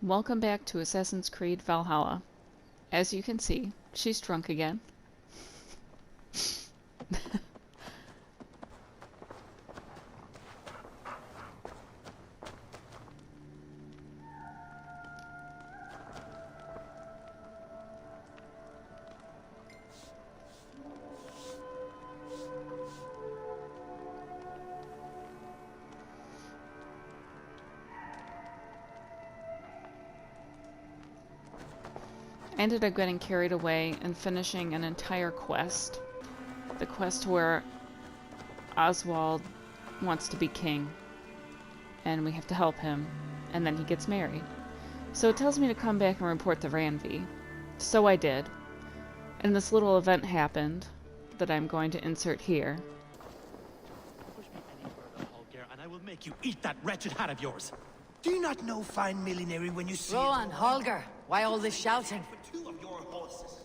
Welcome back to Assassin's Creed Valhalla. As you can see, she's drunk again. I ended up getting carried away and finishing an entire quest. The quest where Oswald wants to be king, and we have to help him, and then he gets married. So it tells me to come back and report to Ranvi. So I did. And this little event happened that I'm going to insert here. Push me any further, Holger, and I will make you eat that wretched hat of yours. Do you not know fine millinery when you see Rowan, Holger, why all this shouting? for two of your horses?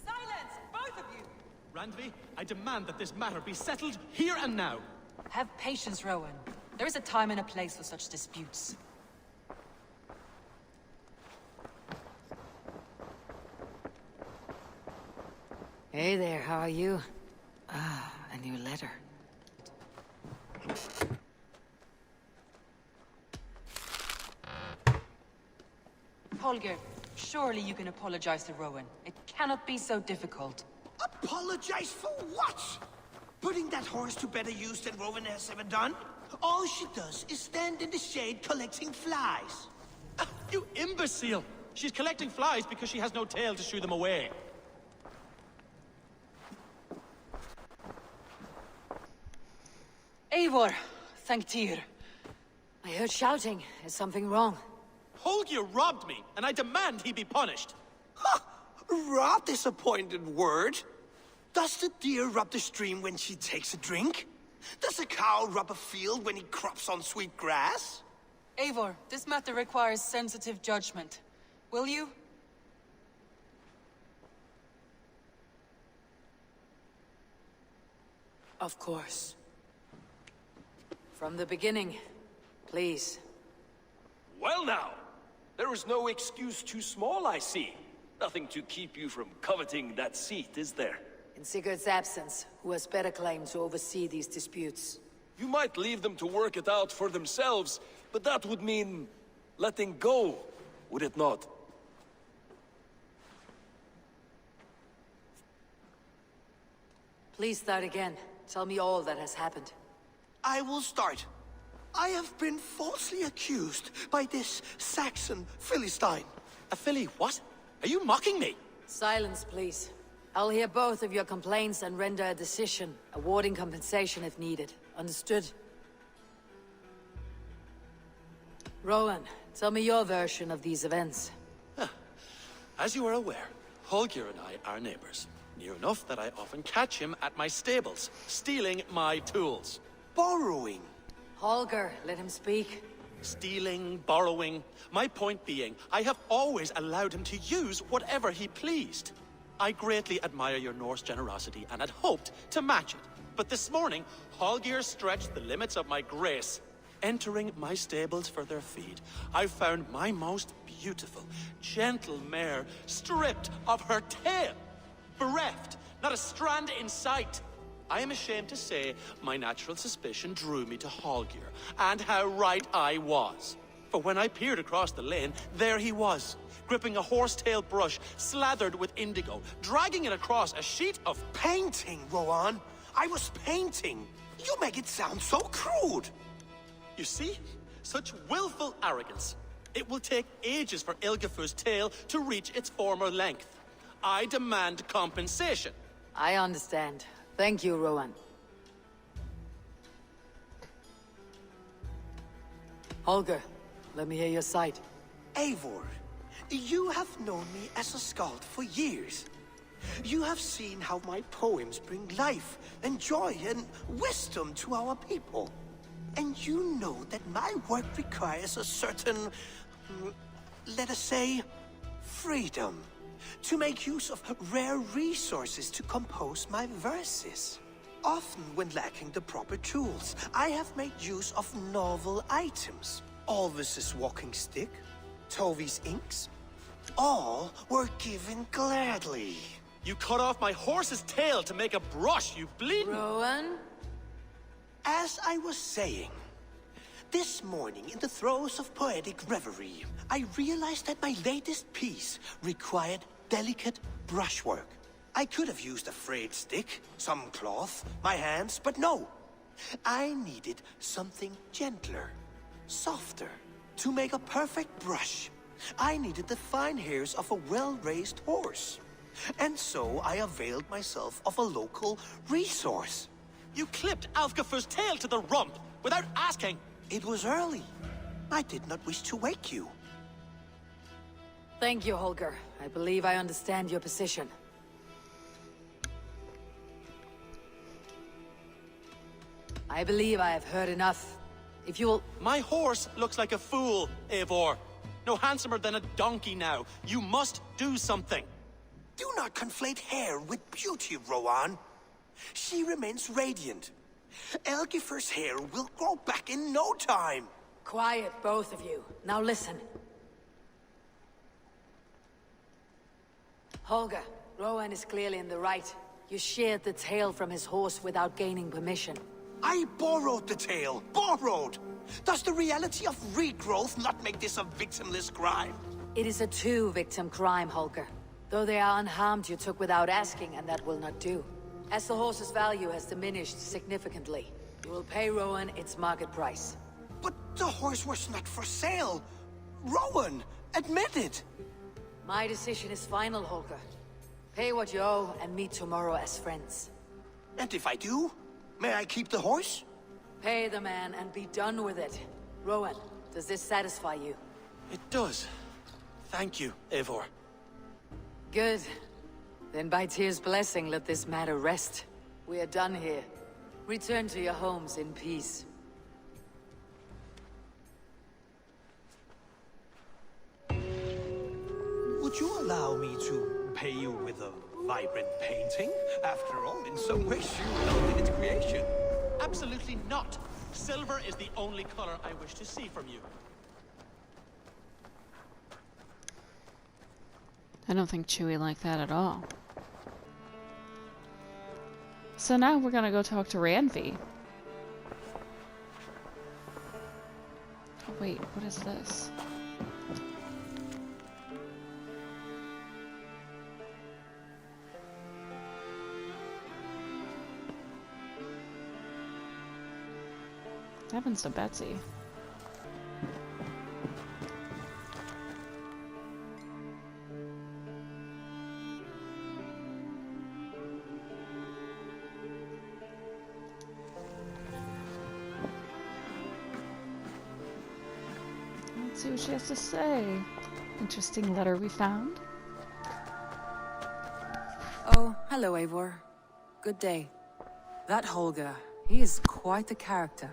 Silence, both of you! Randvi, I demand that this matter be settled here and now. Have patience, Rowan. There is a time and a place for such disputes. Hey there, how are you? Ah, a new letter. Holger, surely you can apologize to Rowan. It cannot be so difficult. Apologize for what? Putting that horse to better use than Rowan has ever done? All she does is stand in the shade collecting flies. Ah, you imbecile! She's collecting flies because she has no tail to shoo them away. Eivor, thank Tyr. I heard shouting. Is something wrong? Holger robbed me, and I demand he be punished. Ha! Rob disappointed word. Does the deer rub the stream when she takes a drink? Does a cow rub a field when he crops on sweet grass? Eivor, this matter requires sensitive judgment. Will you? Of course. From the beginning, please. Well now, there is no excuse too small, I see. Nothing to keep you from coveting that seat, is there? In Sigurd's absence, who has better claim to oversee these disputes? You might leave them to work it out for themselves, but that would mean letting go, would it not? Please start again. Tell me all that has happened. I will start. I have been falsely accused by this Saxon Philistine. A filly, what? Are you mocking me? Silence, please. I'll hear both of your complaints and render a decision, awarding compensation if needed. Understood? Rowan, tell me your version of these events. As you are aware, Holger and I are neighbors. Near enough that I often catch him at my stables, stealing my tools. Borrowing. Holger, let him speak. Stealing, borrowing. My point being, I have always allowed him to use whatever he pleased. I greatly admire your Norse generosity and had hoped to match it. But this morning, Holger stretched the limits of my grace. Entering my stables for their feed, I found my most beautiful, gentle mare stripped of her tail. Bereft, not a strand in sight. I am ashamed to say my natural suspicion drew me to Holger, and how right I was. For when I peered across the lane, there he was, gripping a horsetail brush slathered with indigo, dragging it across a sheet of... Painting, Rowan. I was painting. You make it sound so crude. You see? Such willful arrogance. It will take ages for Ilgafur's tail to reach its former length. I demand compensation. I understand. Thank you, Rowan. Holger, let me hear your side. Eivor, you have known me as a skald for years. You have seen how my poems bring life and joy and wisdom to our people. And you know that my work requires a certain, let us say, freedom. To make use of rare resources to compose my verses. Often when lacking the proper tools, I have made use of novel items. Alvis's walking stick, Tovi's inks, all were given gladly. You cut off my horse's tail to make a brush, you bleeding... Rowan? As I was saying, this morning in the throes of poetic reverie, I realized that my latest piece required delicate brushwork. I could have used a frayed stick, some cloth, my hands, but no. I needed something gentler, softer. To make a perfect brush, I needed the fine hairs of a well-raised horse. And so I availed myself of a local resource. You clipped Alfgafu's tail to the rump, without asking. It was early. I did not wish to wake you. Thank you, Holger. I believe I understand your position. I believe I have heard enough. If you will... My horse looks like a fool, Eivor. No handsomer than a donkey now. You must do something. Do not conflate hair with beauty, Rowan. She remains radiant. Elgifer's hair will grow back in no time. Quiet, both of you. Now listen. Holger, Rowan is clearly in the right. You sheared the tail from his horse without gaining permission. I borrowed the tail. Borrowed! Does the reality of regrowth not make this a victimless crime? It is a two-victim crime, Holger. Though they are unharmed, you took without asking, and that will not do. As the horse's value has diminished significantly, you will pay Rowan its market price. But the horse was not for sale. Rowan, admit it. My decision is final, Holger. Pay what you owe and meet tomorrow as friends. And if I do, may I keep the horse? Pay the man and be done with it. Rowan, does this satisfy you? It does. Thank you, Eivor. Good. Then by Tyr's blessing, let this matter rest. We are done here. Return to your homes in peace. Would you allow me to pay you with a vibrant painting? After all, in some ways you helped in its creation. Absolutely not. Silver is the only color I wish to see from you. I don't think Chewie liked that at all. So now we're gonna go talk to Ranvi. Oh, wait, what is this? What happens to Betsy? Let's see what she has to say. Interesting letter we found. Oh, hello, Eivor. Good day. That Holger, he is quite a character.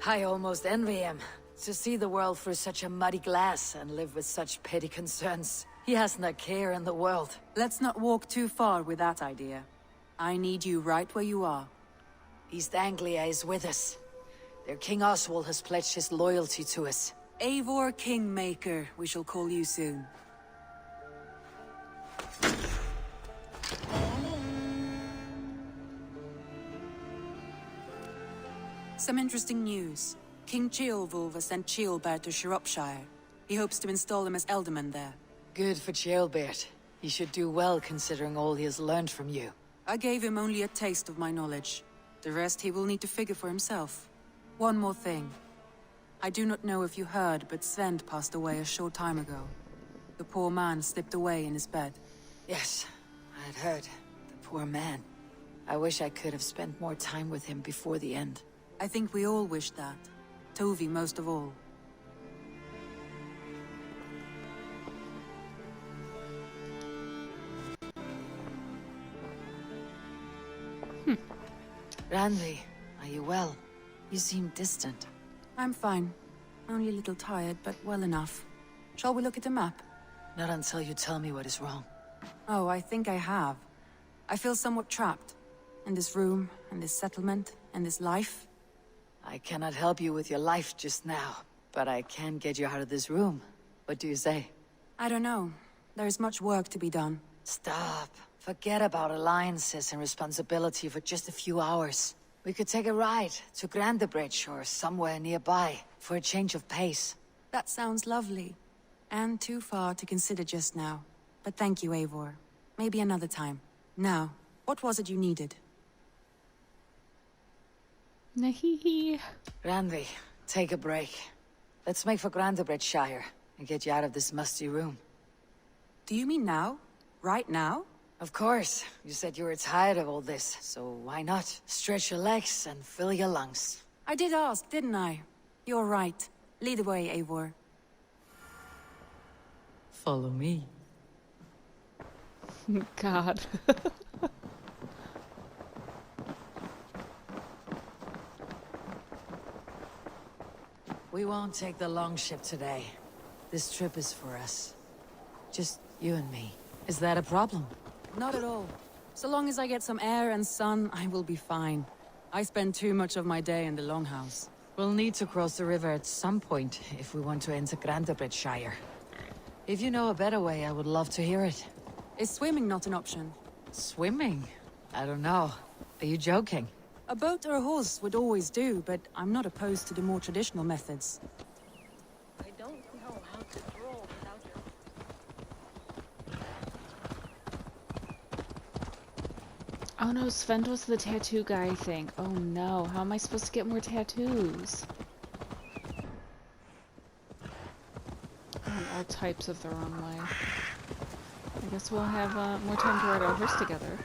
I almost envy him. To see the world through such a muddy glass and live with such petty concerns. He hasn't a care in the world. Let's not walk too far with that idea. I need you right where you are. East Anglia is with us. Their King Oswald has pledged his loyalty to us. Eivor Kingmaker, we shall call you soon. Some interesting news. King Ceolwulf has sent Ceolbert to Shropshire. He hopes to install him as Elderman there. Good for Ceolbert. He should do well considering all he has learned from you. I gave him only a taste of my knowledge. The rest he will need to figure for himself. One more thing. I do not know if you heard, but Sven passed away a short time ago. The poor man slipped away in his bed. Yes, I had heard. The poor man. I wish I could have spent more time with him before the end. I think we all wish that. Tovi most of all. Ranvi, are you well? You seem distant. I'm fine. Only a little tired, but well enough. Shall we look at the map? Not until you tell me what is wrong. Oh, I think I have. I feel somewhat trapped. In this room, in this settlement, in this life. I cannot help you with your life just now, but I can get you out of this room. What do you say? I don't know. There's much work to be done. Stop. Forget about alliances and responsibility for just a few hours. We could take a ride to Grandebridge or somewhere nearby for a change of pace. That sounds lovely. And too far to consider just now. But thank you, Eivor. Maybe another time. Now, what was it you needed? Nahihi. Randvi, take a break. Let's make for Grandebridgeshire and get you out of this musty room. Do you mean now? Right now? Of course. You said you were tired of all this, so why not? Stretch your legs and fill your lungs. I did ask, didn't I? You're right. Lead the way, Eivor. Follow me. God. We won't take the long ship today. This trip is for us. Just you and me. Is that a problem? Not at all. So long as I get some air and sun, I will be fine. I spend too much of my day in the Longhouse. We'll need to cross the river at some point if we want to enter Grandebridgeshire. If you know a better way, I would love to hear it. Is swimming not an option? Swimming? I don't know. Are you joking? A boat or a horse would always do, but I'm not opposed to the more traditional methods. I don't know how to draw without your... Oh no, Sven was the tattoo guy, I think. Oh no, how am I supposed to get more tattoos? All types of the wrong way. I guess we'll have more time to ride our horse together.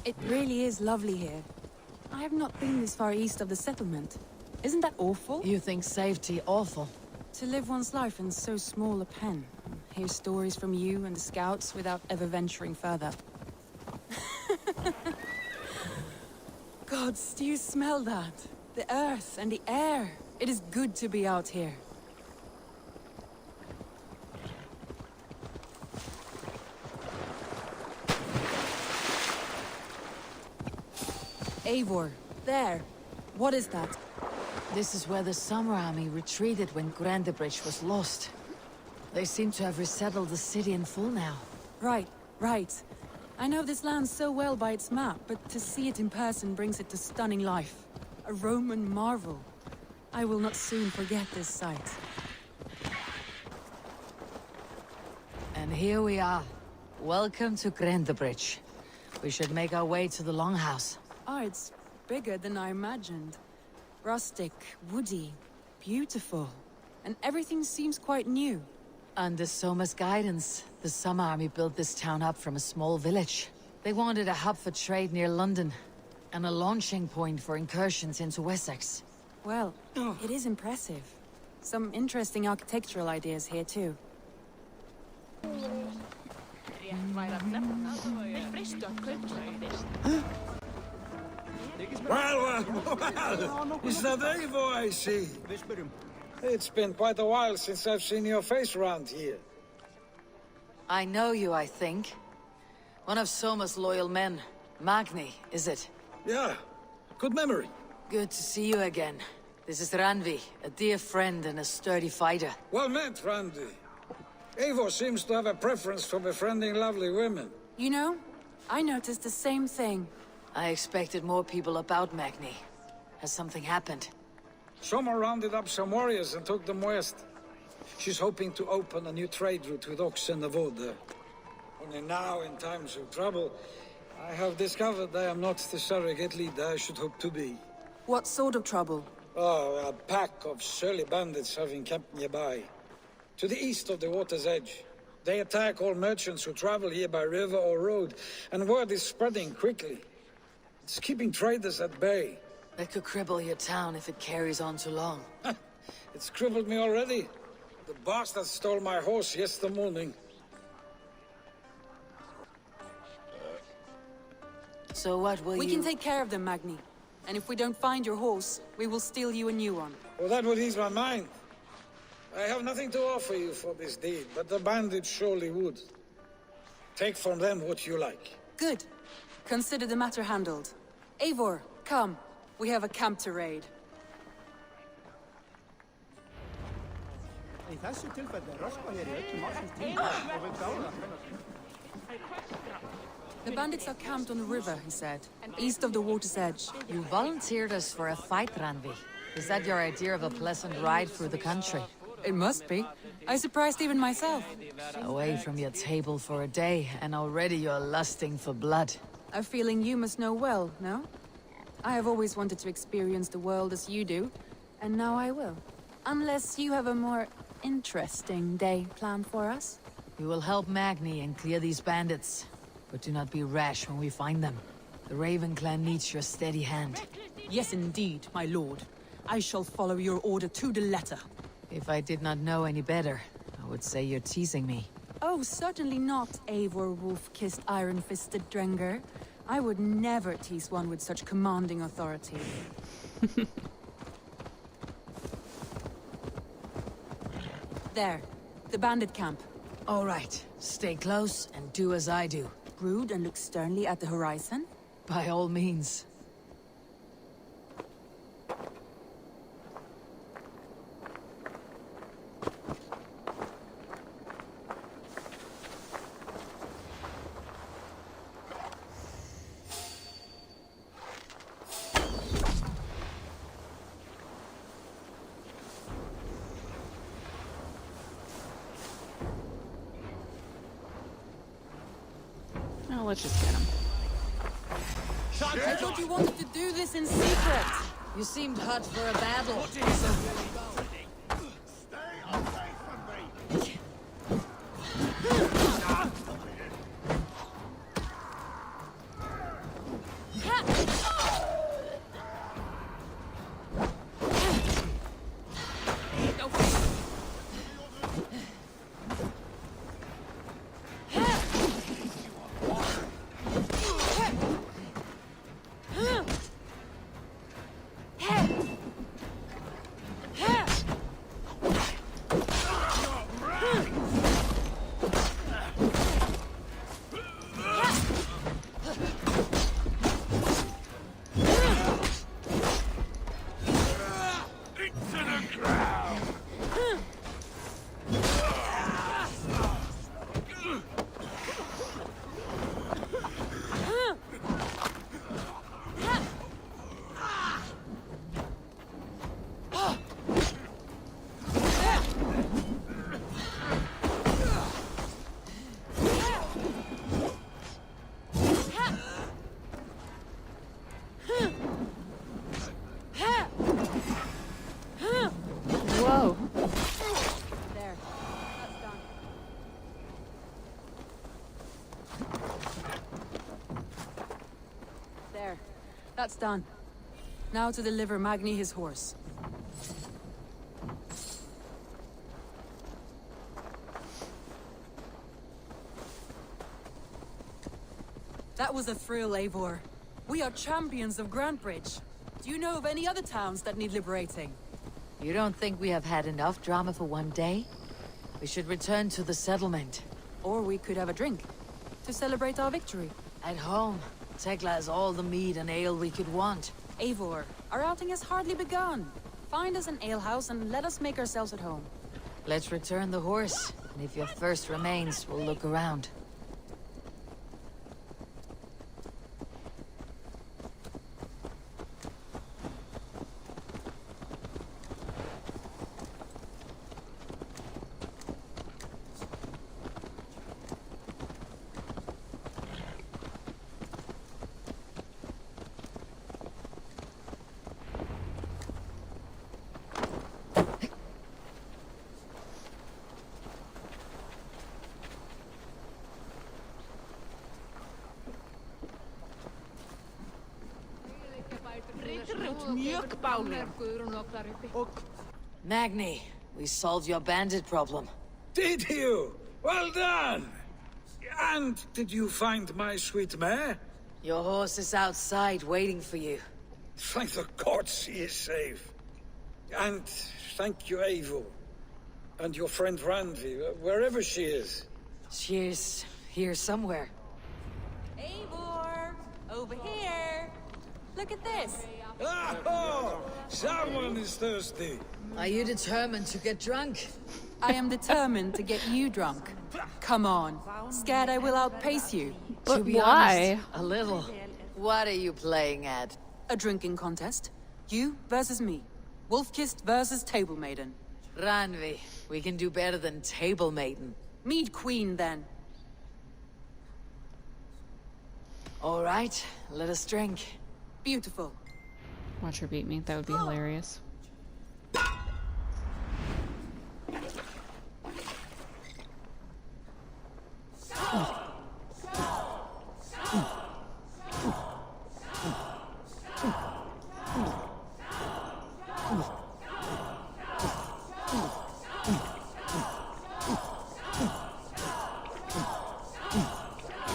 It really is lovely here. I have not been this far east of the settlement. Isn't that awful? You think safety awful? To live one's life in so small a pen. Hear stories from you and the scouts without ever venturing further. Gods, do you smell that? The earth and the air. It is good to be out here. Eivor, there. What is that? This is where the Summer Army retreated when Grandebridge was lost. They seem to have resettled the city in full now. Right, right. I know this land so well by its map, but to see it in person brings it to stunning life. A Roman marvel. I will not soon forget this sight. And here we are. Welcome to Grandebridge. We should make our way to the Longhouse. Oh, it's bigger than I imagined. Rustic, woody, beautiful. And everything seems quite new. Under Soma's guidance, the Summer Army built this town up from a small village. They wanted a hub for trade near London, and a launching point for incursions into Wessex. Well, it is impressive. Some interesting architectural ideas here too. Well, is that Eivor I see? It's been quite a while since I've seen your face around here. I know you, I think. One of Soma's loyal men. Magni, is it? Yeah, good memory. Good to see you again. This is Randvi, a dear friend and a sturdy fighter. Well met, Randy. Eivor seems to have a preference for befriending lovely women. You know, I noticed the same thing. I expected more people about Magni. Has something happened? Soma rounded up some warriors and took them west. She's hoping to open a new trade route with Ox and the Wood there. Only now, in times of trouble, I have discovered I am not the surrogate leader I should hope to be. What sort of trouble? Oh, a pack of surly bandits have encamped nearby. To the east of the water's edge. They attack all merchants who travel here by river or road, and word is spreading quickly. It's keeping traders at bay. That could cripple your town if it carries on too long. It's crippled me already. The bastard stole my horse yesterday morning. So what will We can take care of them, Magni. And if we don't find your horse, we will steal you a new one. Well, that would ease my mind. I have nothing to offer you for this deed, but the bandits surely would. Take from them what you like. Good. Consider the matter handled. Eivor, come. We have a camp to raid. Í þessu tilfelli röskva hér í öllum ársins tíma og við gáðum það. The bandits are camped on the river, he said, east of the water's edge. You volunteered us for a fight, Ranvi. Is that your idea of a pleasant ride through the country? It must be. I surprised even myself. Away from your table for a day, and already you're lusting for blood. A feeling you must know well, no? I have always wanted to experience the world as you do, and now I will. Unless you have a more interesting day planned for us? We will help Magni and clear these bandits. But do not be rash when we find them. The Raven clan needs your steady hand. Yes, indeed, my lord. I shall follow your order to the letter. If I did not know any better, I would say you're teasing me. Oh, certainly not, Eivor wolf-kissed iron-fisted Drenger. I would never tease one with such commanding authority. There, the bandit camp. All right, stay close and do as I do. Brood and look sternly at the horizon? By all means. Oh, let's just get him. I thought you wanted to do this in secret. You seemed hot for a battle. Whoa. There, that's done. There, that's done. Now to deliver Magni his horse. That was a thrill, Eivor. We are champions of Grantbridge. Do you know of any other towns that need liberating? You don't think we have had enough drama for one day? We should return to the settlement. Or we could have a drink, to celebrate our victory. At home, Tekla has all the mead and ale we could want. Eivor, our outing has hardly begun. Find us an alehouse and let us make ourselves at home. Let's return the horse, and if your thirst remains, we'll look around. Magni, we solved your bandit problem. Did you? Well done! And did you find my sweet mare? Your horse is outside waiting for you. Thank the gods she is safe. And thank you, Eivor. And your friend Ranvi, wherever she is. She is here somewhere. Eivor! Over here! Look at this! Oh, someone is thirsty. Are you determined to get drunk? I am determined to get you drunk. Come on. Scared I will outpace you? But To be why? honest, a little. What are you playing at? A drinking contest. You versus me. Wolf-kissed versus Table Maiden. Ranvi, we can do better than Table Maiden. Mead Queen, then. All right, let us drink. Beautiful. Watch her beat me. That would be hilarious.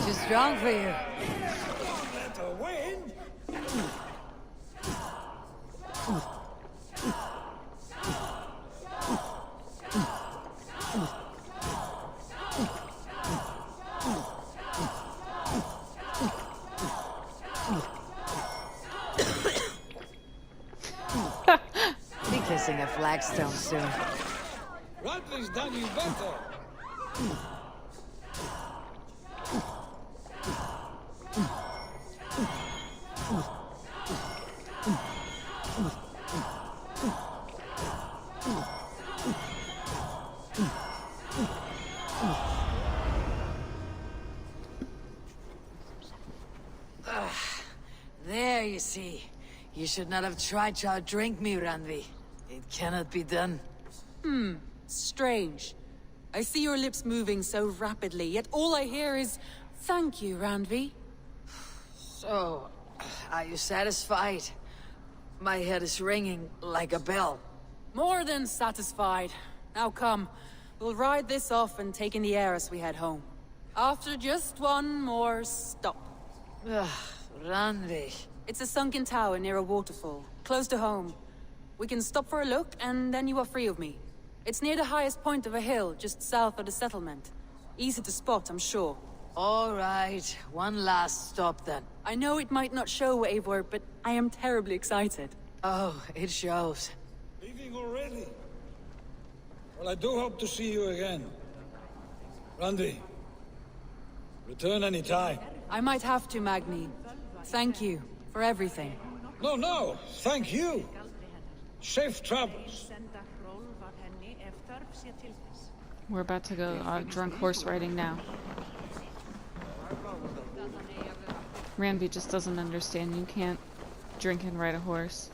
Too strong for you. Let her win. Be kissing a flagstone soon. Radley's done you better. There, you see. You should not have tried to outdrink me, Ranvi. It cannot be done. Strange. I see your lips moving so rapidly, yet all I hear is, "Thank you, Ranvi." So, are you satisfied? My head is ringing like a bell. More than satisfied. Now come, we'll ride this off and take in the air as we head home. After just one more stop. Ranvi. It's a sunken tower near a waterfall, close to home. We can stop for a look, and then you are free of me. It's near the highest point of a hill, just south of the settlement. Easy to spot, I'm sure. All right, one last stop then. I know it might not show, Eivor, but I am terribly excited. Oh, it shows. Leaving already? Well, I do hope to see you again. Randy, return any time. I might have to, Magni. Thank you for everything. No, thank you. Safe travels. We're about to go drunk horse riding now. Ranvi just doesn't understand. You can't drink and ride a horse.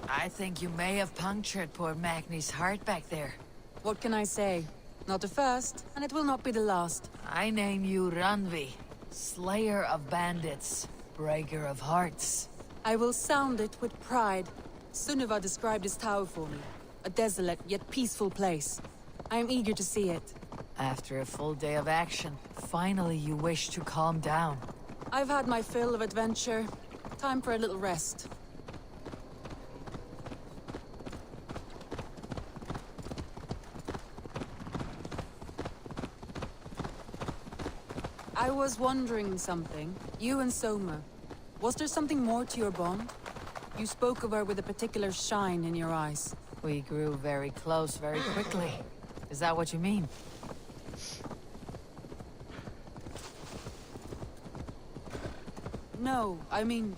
I think you may have punctured poor Magni's heart back there. What can I say? Not the first, and it will not be the last. I name you Ranvi, Slayer of Bandits, Breaker of Hearts. I will sound it with pride. Sunniva described this tower for me. A desolate yet peaceful place. I am eager to see it. After a full day of action, finally you wish to calm down. I've had my fill of adventure. Time for a little rest. I was wondering something. You and Soma. Was there something more to your bond? You spoke of her with a particular shine in your eyes. We grew very close very quickly. Is that what you mean? No, I mean...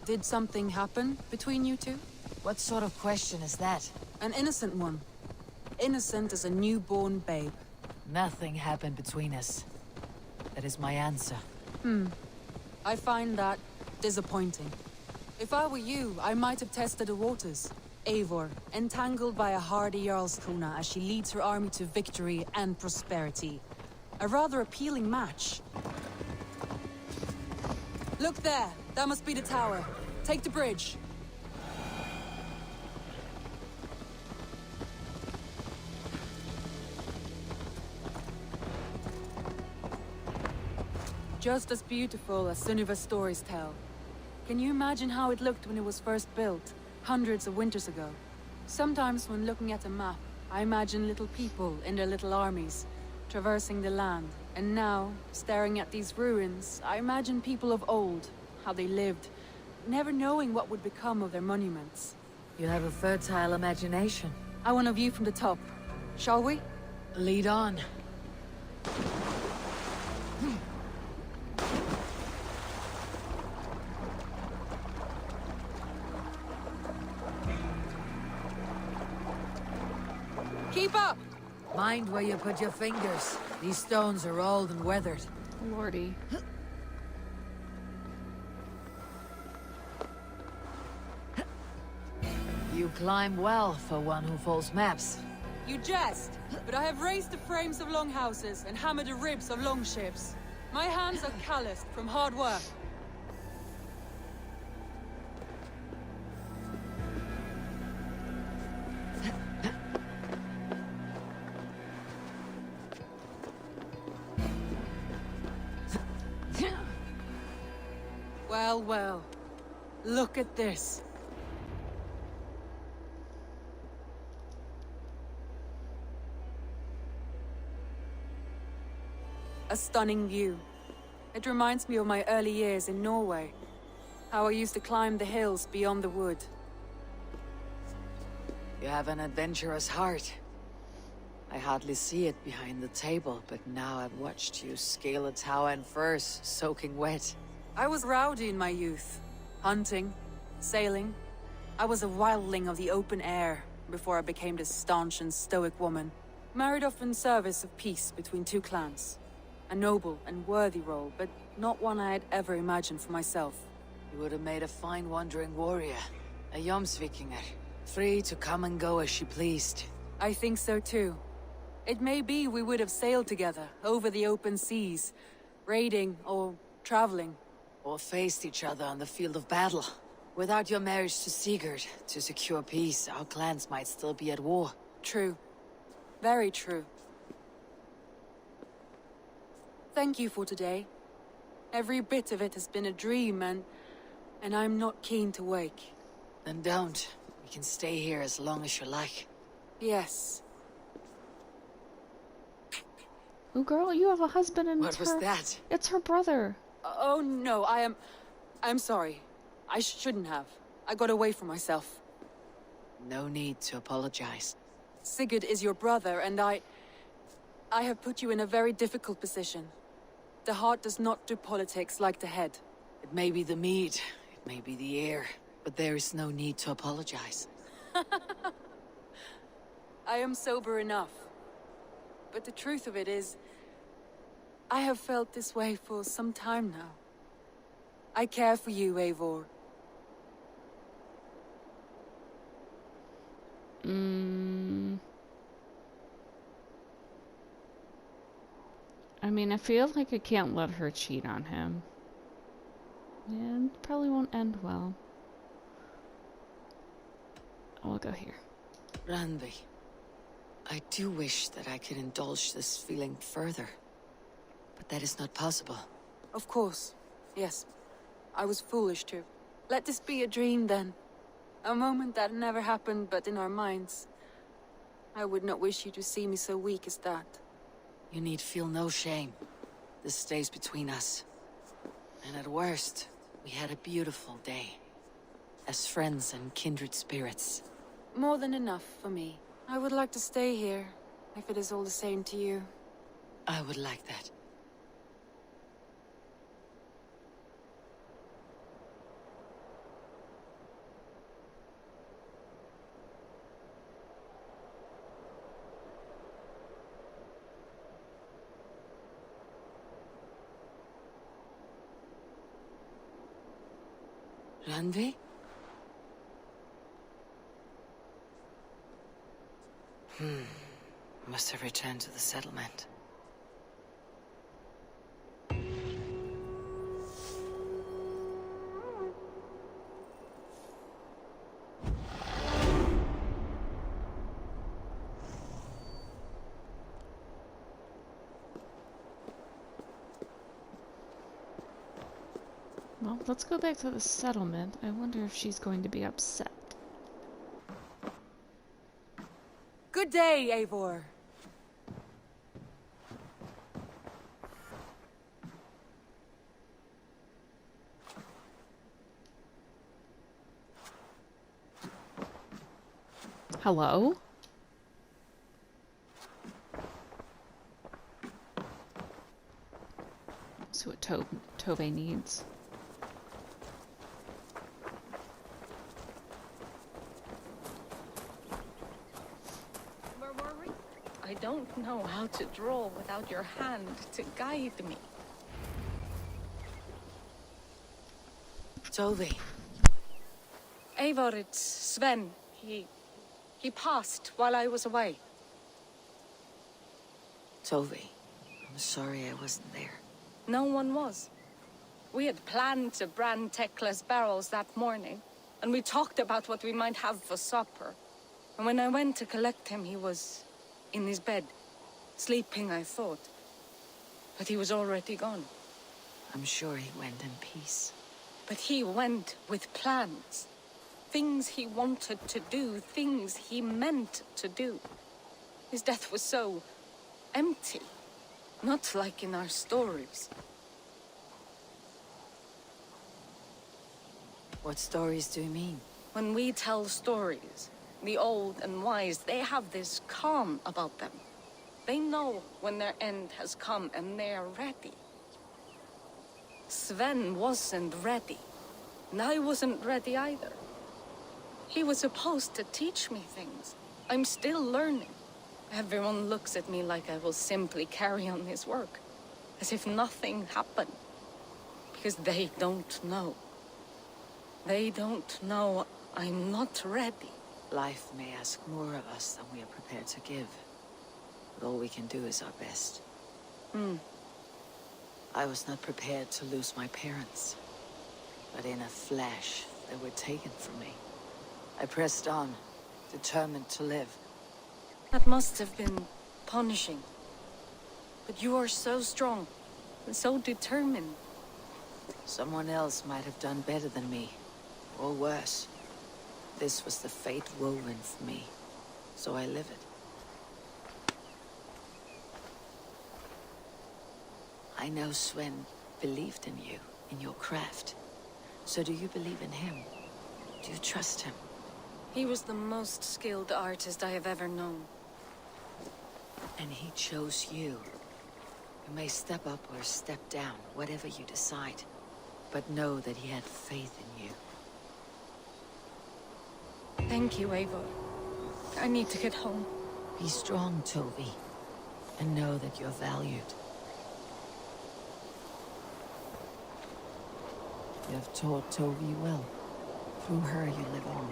Did something happen between you two? What sort of question is that? An innocent one. Innocent as a newborn babe. Nothing happened between us. That is my answer. I find that disappointing. If I were you, I might have tested the waters. Eivor, entangled by a hardy Jarlskona as she leads her army to victory and prosperity. A rather appealing match. Look there! That must be the tower. Take the bridge. Just as beautiful as Sunniva's stories tell. Can you imagine how it looked when it was first built, hundreds of winters ago? Sometimes when looking at a map, I imagine little people in their little armies, traversing the land. And now, staring at these ruins, I imagine people of old, how they lived, never knowing what would become of their monuments. You have a fertile imagination. I want a view from the top. Shall we? Lead on. Keep up! Mind where you put your fingers. These stones are old and weathered. Lordy. You climb well for one who folds maps. You jest, but I have raised the frames of longhouses and hammered the ribs of longships. My hands are calloused from hard work. Well, well. Look at this. A stunning view. It reminds me of my early years in Norway. How I used to climb the hills beyond the wood. You have an adventurous heart. I hardly see it behind the table, but now I've watched you scale a tower in furs, soaking wet. I was rowdy in my youth. Hunting, sailing. I was a wildling of the open air, before I became this staunch and stoic woman. Married off in service of peace between two clans. A noble and worthy role, but not one I had ever imagined for myself. You would have made a fine wandering warrior. A Jomsvikinger. Free to come and go as she pleased. I think so too. It may be we would have sailed together, over the open seas. Raiding, or traveling. Or faced each other on the field of battle. Without your marriage to Sigurd, to secure peace, our clans might still be at war. True. Very true. Thank you for today. Every bit of it has been a dream, and I'm not keen to wake. Then don't. We can stay here as long as you like. Yes. Oh, girl, you have a husband and What was that? It's her brother. Oh no, I'm sorry. I shouldn't have. I got away from myself. No need to apologize. Sigurd is your brother, and I have put you in a very difficult position. The heart does not do politics like the head. It may be the mead, it may be the air, but there is no need to apologize. I am sober enough. But the truth of it is, I have felt this way for some time now. I care for you, Eivor. I mean, I feel like I can't let her cheat on him. And probably won't end well. We'll go here. Randvi, I do wish that I could indulge this feeling further. But that is not possible. Of course. Yes. I was foolish to. Let this be a dream, then. A moment that never happened but in our minds. I would not wish you to see me so weak as that. You need feel no shame. This stays between us. And at worst, we had a beautiful day. As friends and kindred spirits. More than enough for me. I would like to stay here, if it is all the same to you. I would like that. Randvi? Must have returned to the settlement. Well, let's go back to the settlement. I wonder if she's going to be upset. Good day, Eivor. Hello? That's what Tove needs. Where were we? I don't know how to draw without your hand to guide me. Tove. Eivor, it's Sven. He passed while I was away. Tove, I'm sorry I wasn't there. No one was. We had planned to brand Tekla's barrels that morning, and we talked about what we might have for supper. And when I went to collect him, he was in his bed. Sleeping, I thought. But he was already gone. I'm sure he went in peace. But he went with plans. Things he wanted to do, things he meant to do. His death was so empty. Not like in our stories. What stories do you mean? When we tell stories, the old and wise, they have this calm about them. They know when their end has come and they're ready. Sven wasn't ready. And I wasn't ready either. He was supposed to teach me things. I'm still learning. Everyone looks at me like I will simply carry on his work. As if nothing happened. Because they don't know. They don't know I'm not ready. Life may ask more of us than we are prepared to give. But all we can do is our best. I was not prepared to lose my parents. But in a flash, they were taken from me. I pressed on, determined to live. That must have been punishing. But you are so strong, and so determined. Someone else might have done better than me, or worse. This was the fate woven for me, so I live it. I know Sven believed in you, in your craft. So do you believe in him? Do you trust him? He was the most skilled artist I have ever known. And he chose you. You may step up or step down, whatever you decide. But know that he had faith in you. Thank you, Eivor. I need to get home. Be strong, Tove. And know that you're valued. You have taught Tove well. Through her you live on.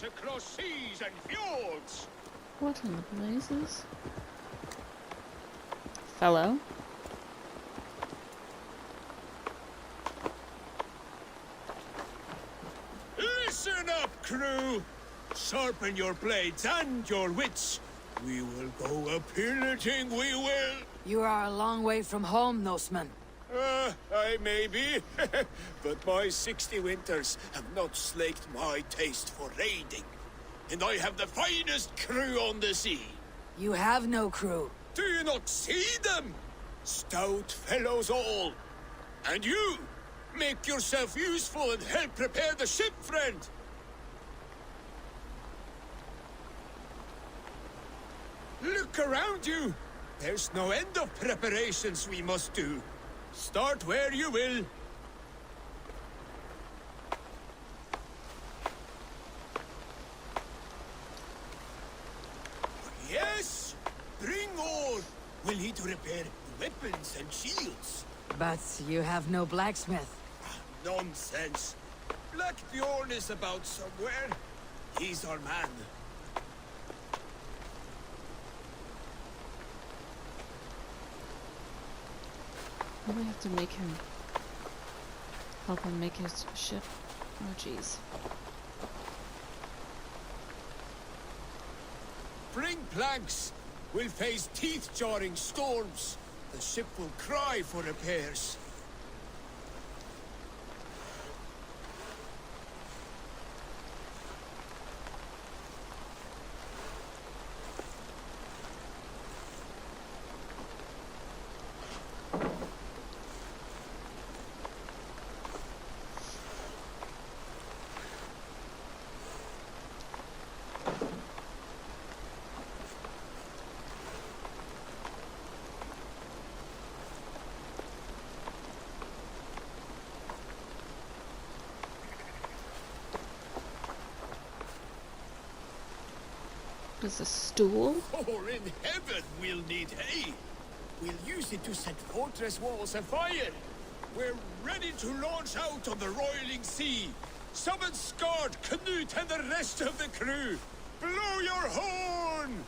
Across seas and fjords. What in the blazes? Fellow? Listen up, crew! Sharpen your blades and your wits. We will go a-pillaging, we will. You are a long way from home, Norseman. I may be, but my 60 winters have not slaked my taste for raiding. And I have the finest crew on the sea. You have no crew. Do you not see them? Stout fellows all. And you, make yourself useful and help prepare the ship, friend. Look around you. There's no end of preparations we must do. Start where you will. Yes, bring all. We'll need to repair weapons and shields. But you have no blacksmith. Nonsense. Black Bjorn is about somewhere. He's our man. We have to make him... help him make his ship. Oh, jeez. Bring planks! We'll face teeth-jarring storms. The ship will cry for repairs. What is a stool? For in heaven we'll need hay. We'll use it to set fortress walls afire. We're ready to launch out on the roiling sea. Summon Skard, Canute, and the rest of the crew. Blow your horn!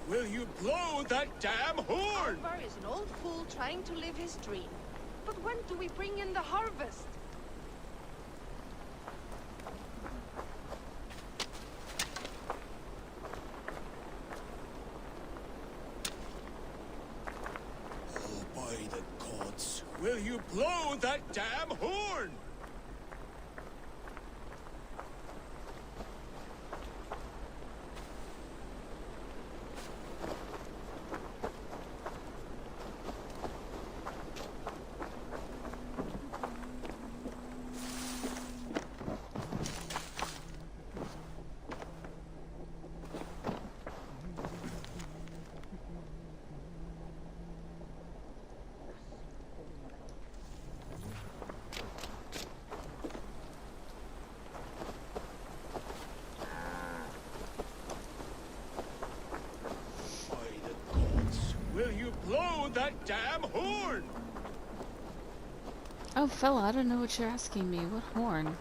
Will you blow that damn horn? Alvar is an old fool trying to live his dream. But when do we bring in the harvest? Oh, by the gods. Will you blow that damn horn? Will you blow that damn horn? Oh, fella, I don't know what you're asking me. What horn?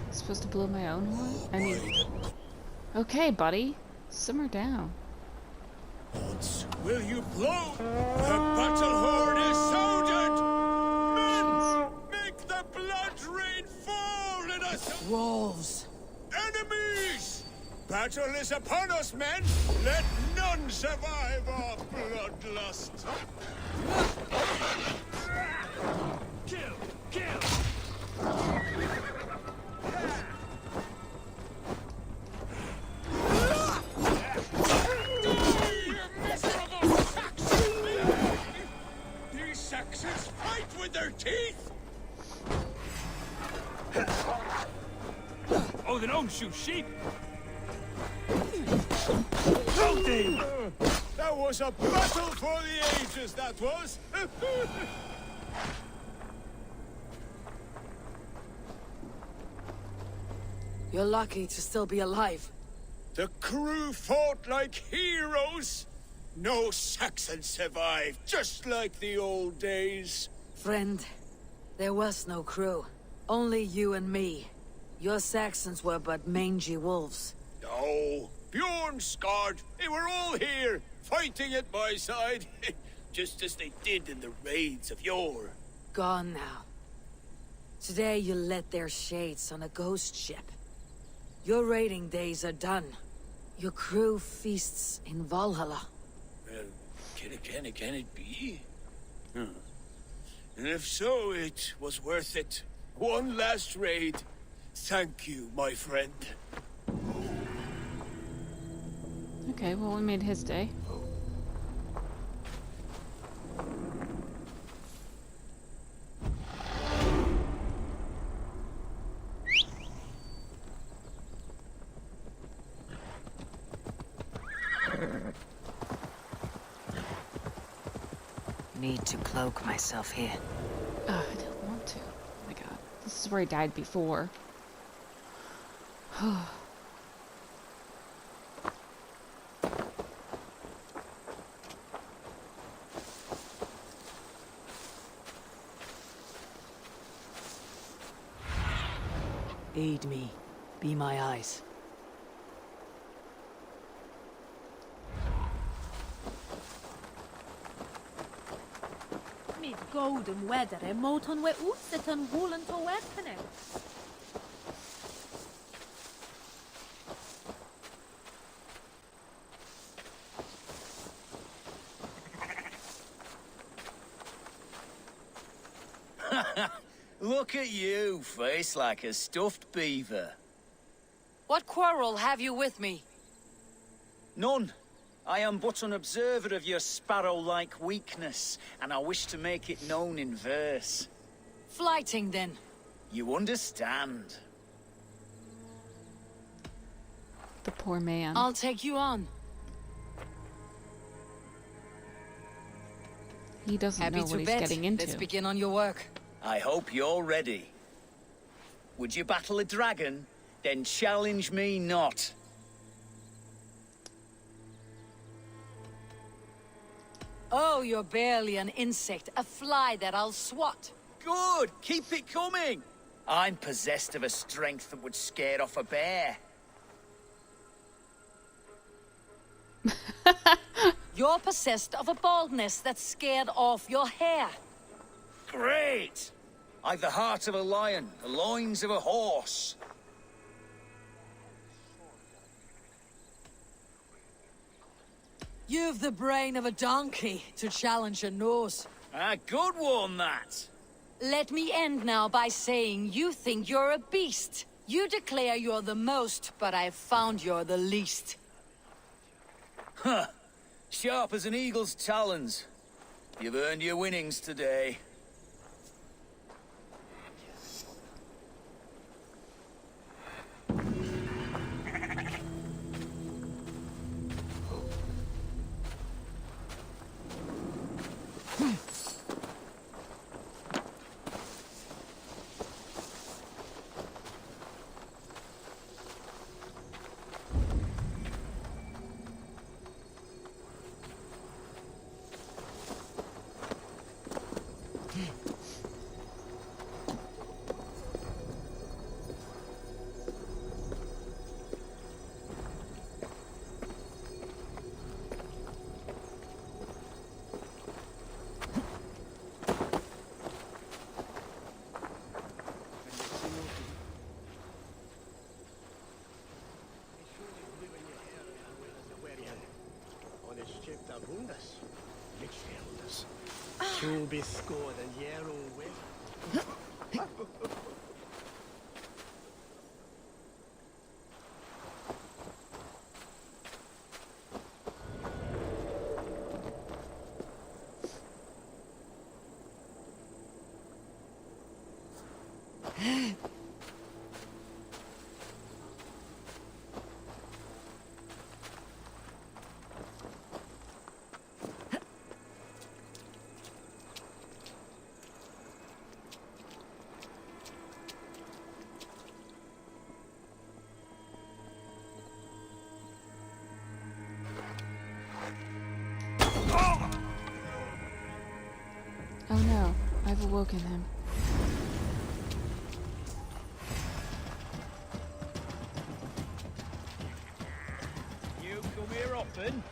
Supposed to blow my own horn? I mean... Okay, buddy. Simmer down. Will you blow? The battle horn is sounded! Men! Make the blood rain fall in us! Wolves! Enemies! Battle is upon us, men! Let none survive our bloodlust! Kill! Kill! These Saxons fight with their teeth! Oh, they don't shoot sheep! Something! That was a battle for the ages, that was! You're lucky to still be alive. The crew fought like heroes! No Saxon survived, just like the old days. Friend, there was no crew. Only you and me. Your Saxons were but mangy wolves. No, Bjorn, Skard, they were all here, fighting at my side. Just as they did in the raids of yore. Gone now. Today you led their shades on a ghost ship. Your raiding days are done. Your crew feasts in Valhalla. Can it be? And if so, it was worth it. One last raid. Thank you, my friend. Okay, well, we made his day. Need to cloak myself here. I don't want to. Oh my god. This is is where he died before. Aid me. Be my eyes. Mid golden weather e moton we utsetan hulen to weapon. Look at you, face like a stuffed beaver. What quarrel have you with me? None. I am but an observer of your sparrow-like weakness, and I wish to make it known in verse. Flighting, then. You understand. The poor man. I'll take you on. He doesn't Happy know to what he's bet. getting into. Let's begin on your work. I hope you're ready. Would you battle a dragon? Then challenge me not. Oh, you're barely an insect, a fly that I'll swat. Good! Keep it coming! I'm possessed of a strength that would scare off a bear. You're possessed of a baldness that scared off your hair. Great! I've the heart of a lion, the loins of a horse. You've the brain of a donkey to challenge a nose. A good one, that! Let me end now by saying you think you're a beast. You declare you're the most, but I've found you're the least. Huh. Sharp as an eagle's talons. You've earned your winnings today. You'll be scored a year old. Oh no, I've awoken him. You come here often?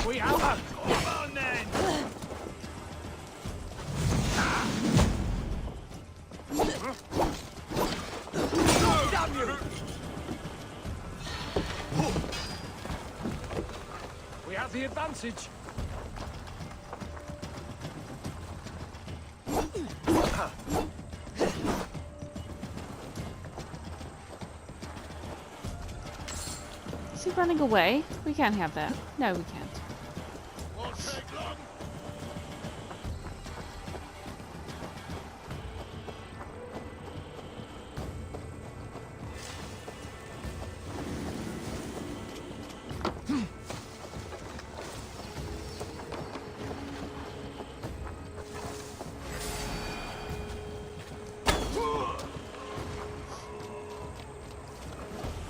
We out. Come on then. Damn you! have the advantage. Is he running away? We can't have that. No, we can't. Won't take long.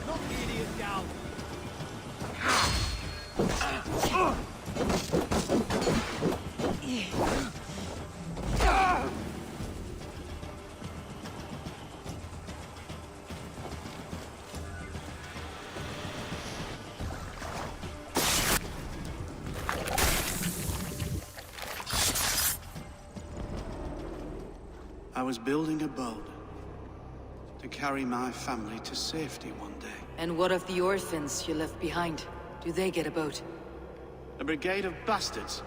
Not the idiot gal. I was building a boat to carry my family to safety one day. And what of the orphans you left behind? Do they get a boat? A brigade of bastards.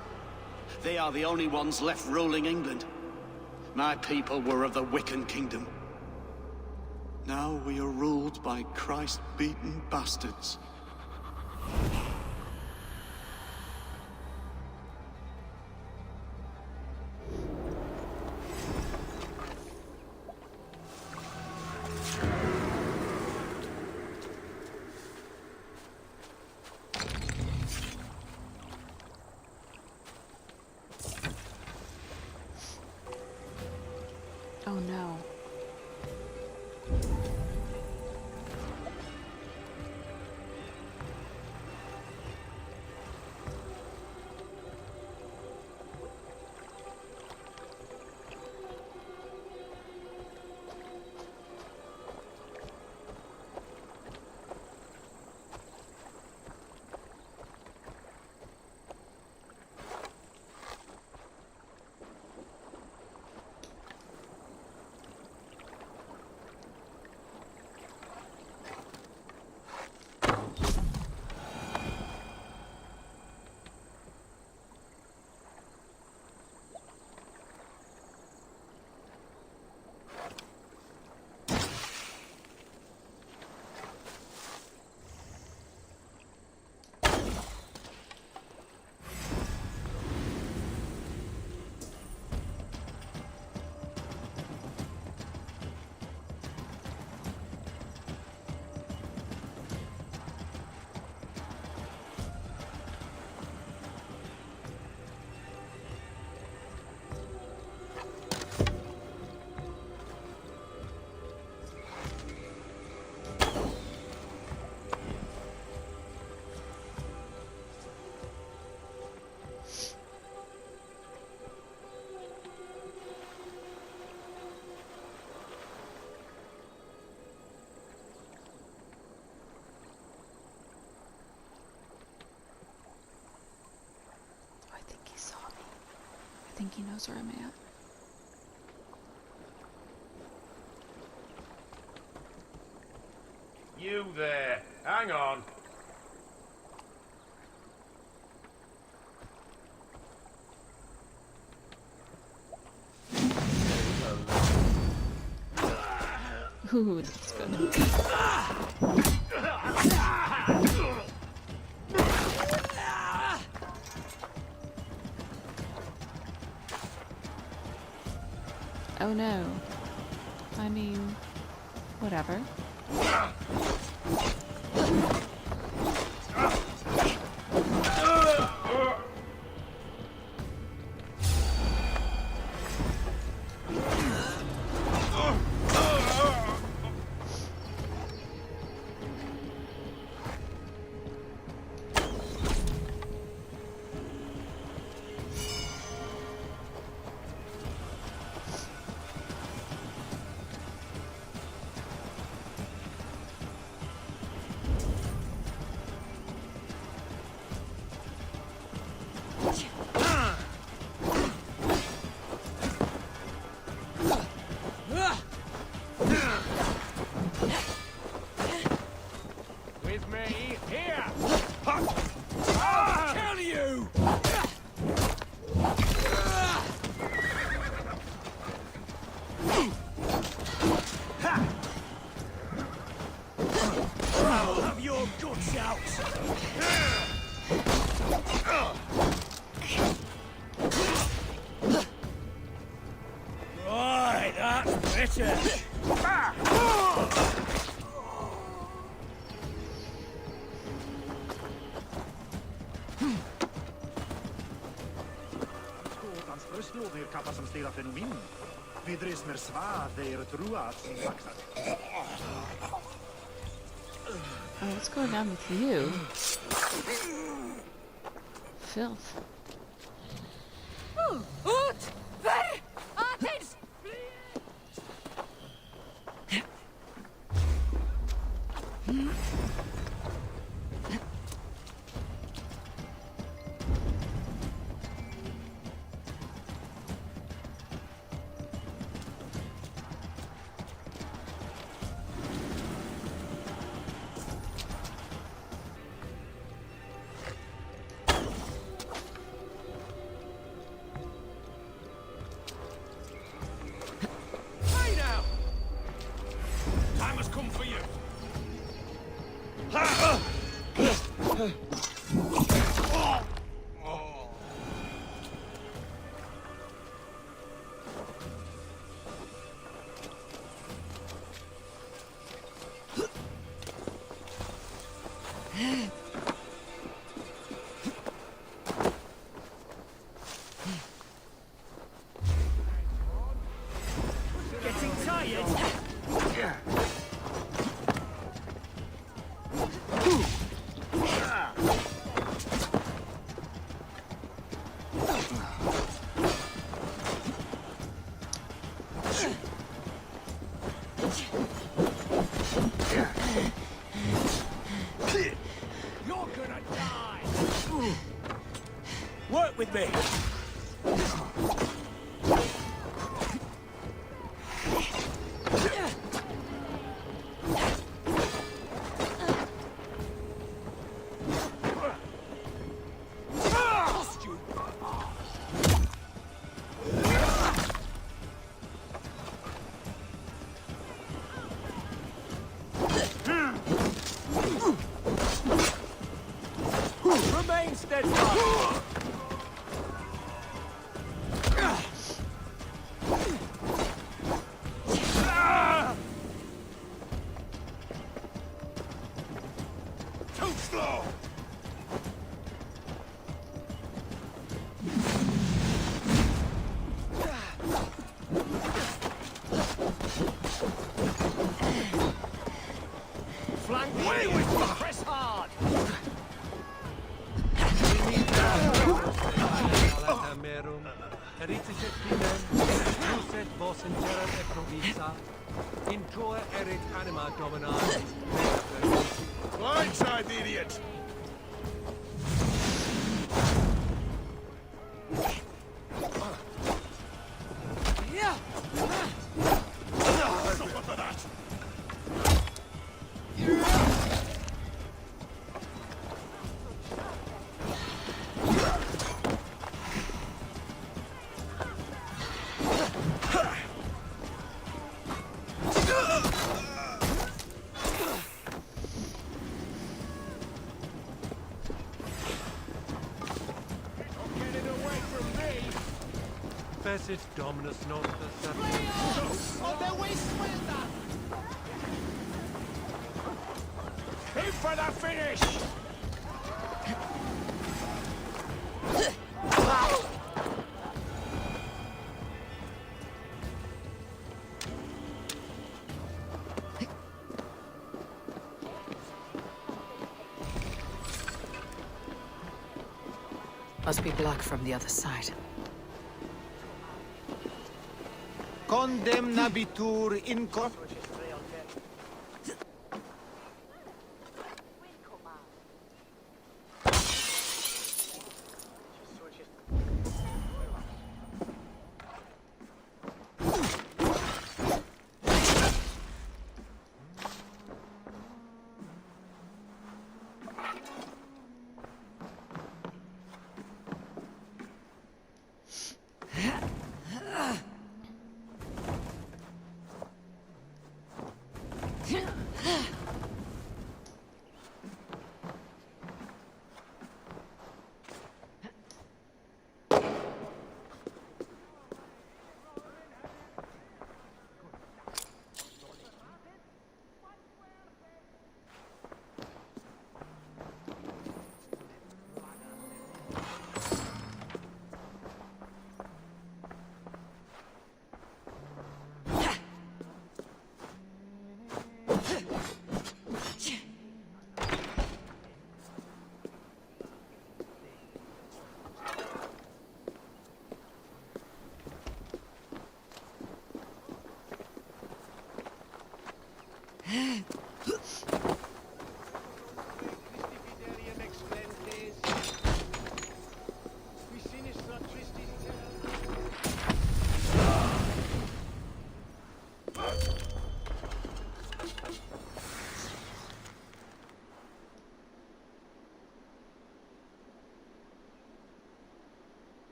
They are the only ones left ruling England. My people were of the Wiccan kingdom. Now we are ruled by Christ-beaten bastards. Oh no. I think he knows where I'm at. You there. Hang on. Ooh, that's good. Oh no. I mean, whatever. church. Skådans förslår ner kappa som stirrar för vind. Vidres mer svar der truat som vaknar. Oh, what's going on with you? Filth. Ut! Ver! Atens! Hey now! Time has come for you. Getting tired? You're gonna die! Work with me! Lost you! Remain steadfast! Too slow! Flank away with you! Press hard! Merum, eriticet fidem, uset vos interam et provisa, in joa erit anima domina. Blindside the idiot! Suffer for that! Get it away from me! Fecit dominus nostra sapere. On their way, Swelda! In for the finish! Must be blocked from the other side. Condemnabitur in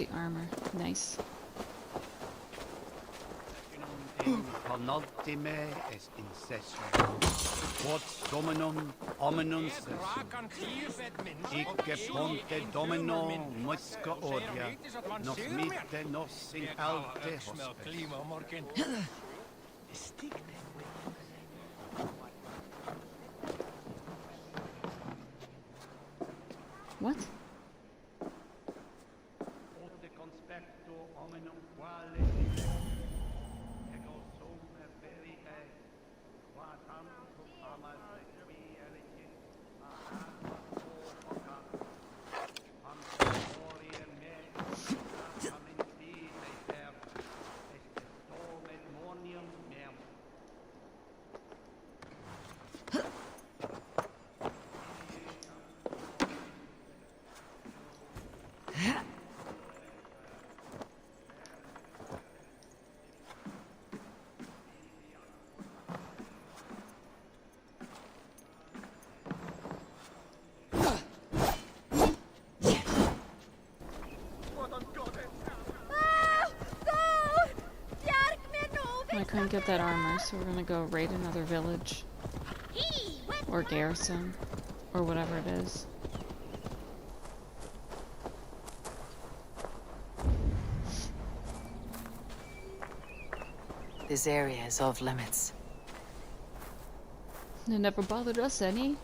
the armor. Nice. Penultime est incessum. Quod dominum hominum Icke ponte domino musca odia, nos mitte nos in alte hospes. What? Ote conspecto hominum quale ego summe verite, qua tantum amas requie erige, I couldn't get that armor, so we're gonna go raid another village. Or garrison. Or whatever it is. This area is off limits. It never bothered us any.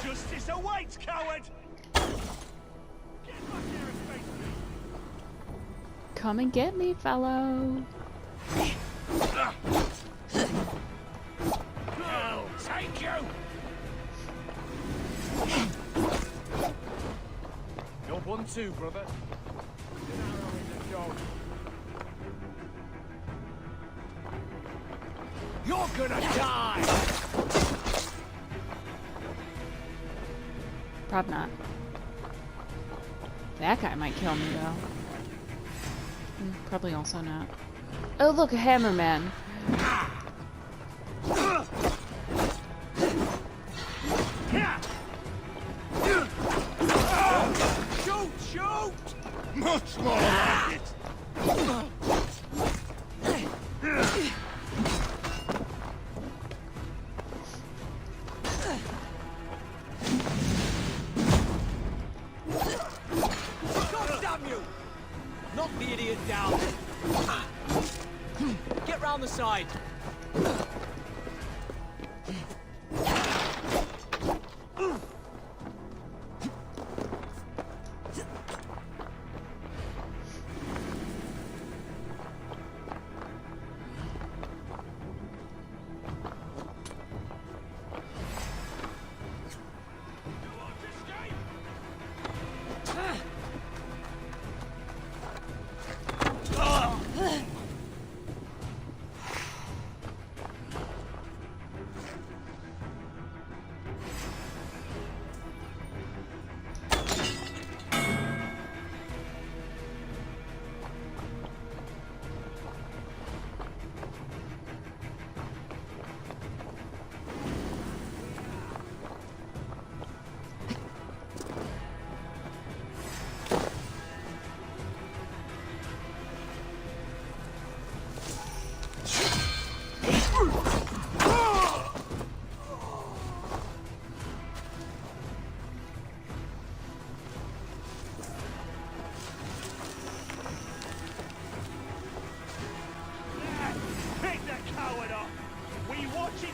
Justice awaits, coward! Come and get me, fellow. I'll take you! You're one too, brother. An arrow in the dog. You're gonna die! Probably not. That guy might kill me, though. Probably also not. Oh, look, a hammerman. Shoot! Shoot! Much more like it! God damn you! Knock the idiot down! Get round the side!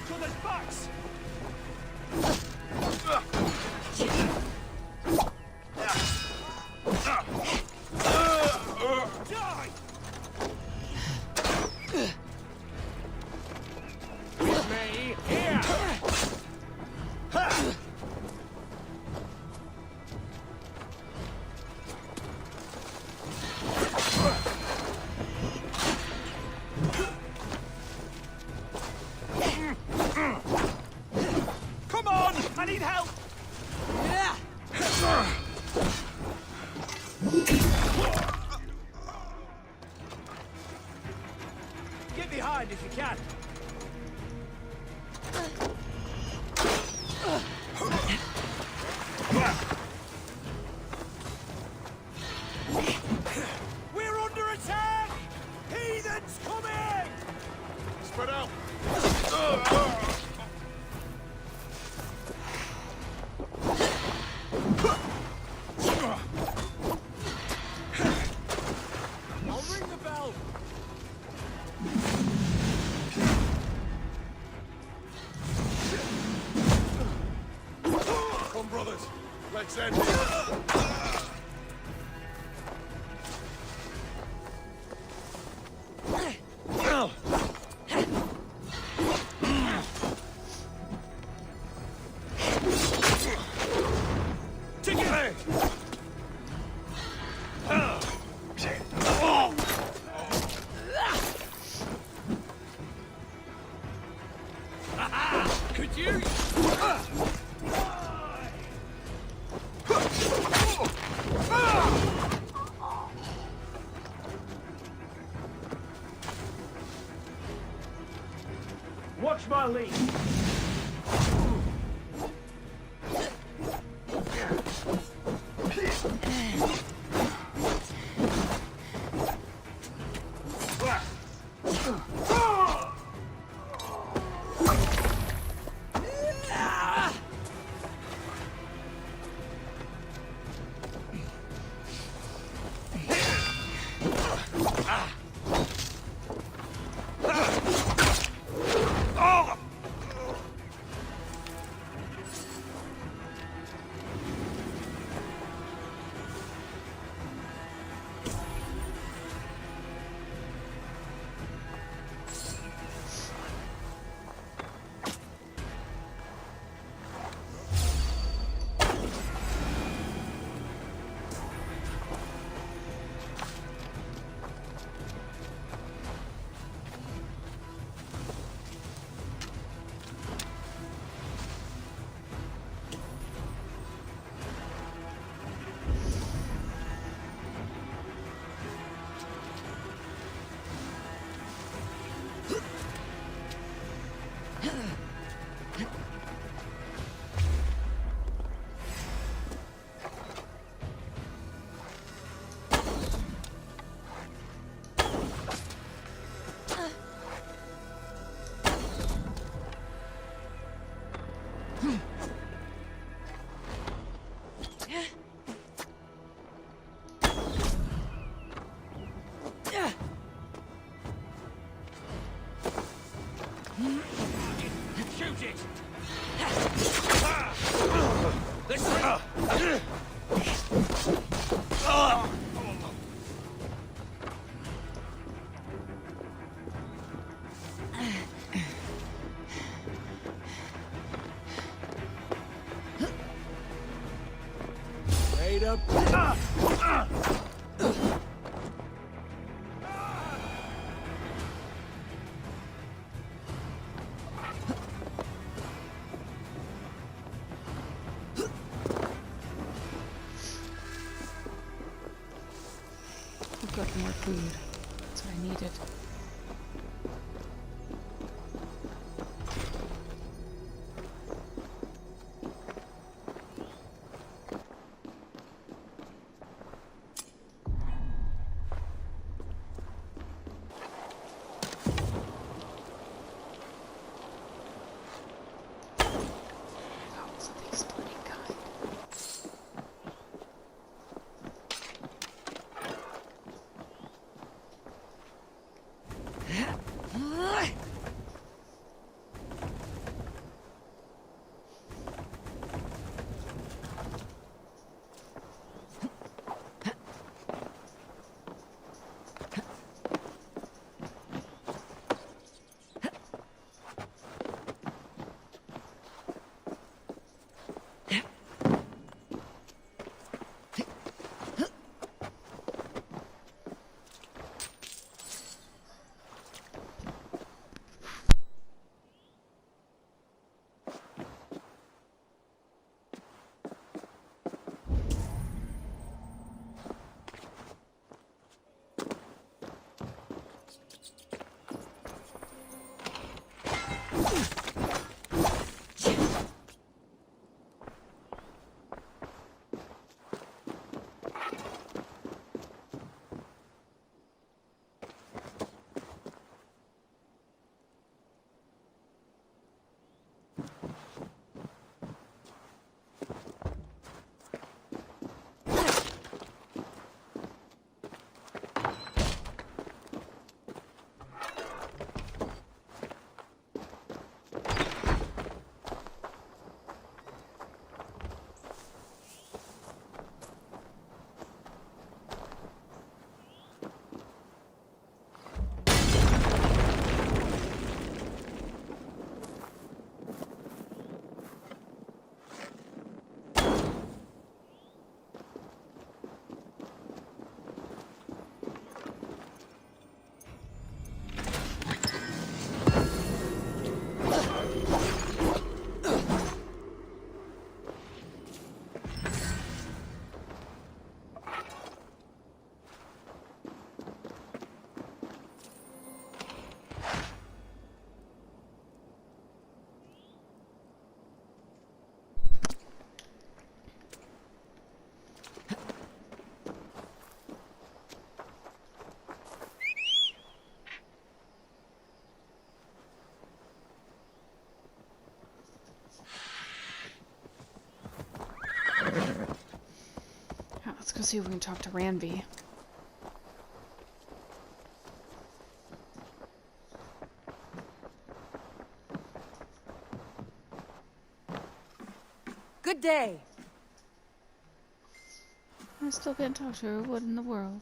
each other's backs! Die! With me, here! Come on! I need help! Get behind if you can. We're under attack! Heathens coming! Spread out. I'll ring the bell. Come, brothers. Let's end it. Together! Could you? Watch my lead. Shoot it! Wait up! I've got more food. That's what I needed. Yeah, let's go see if we can talk to Ranvi. Good day. I still can't talk to her. What in the world?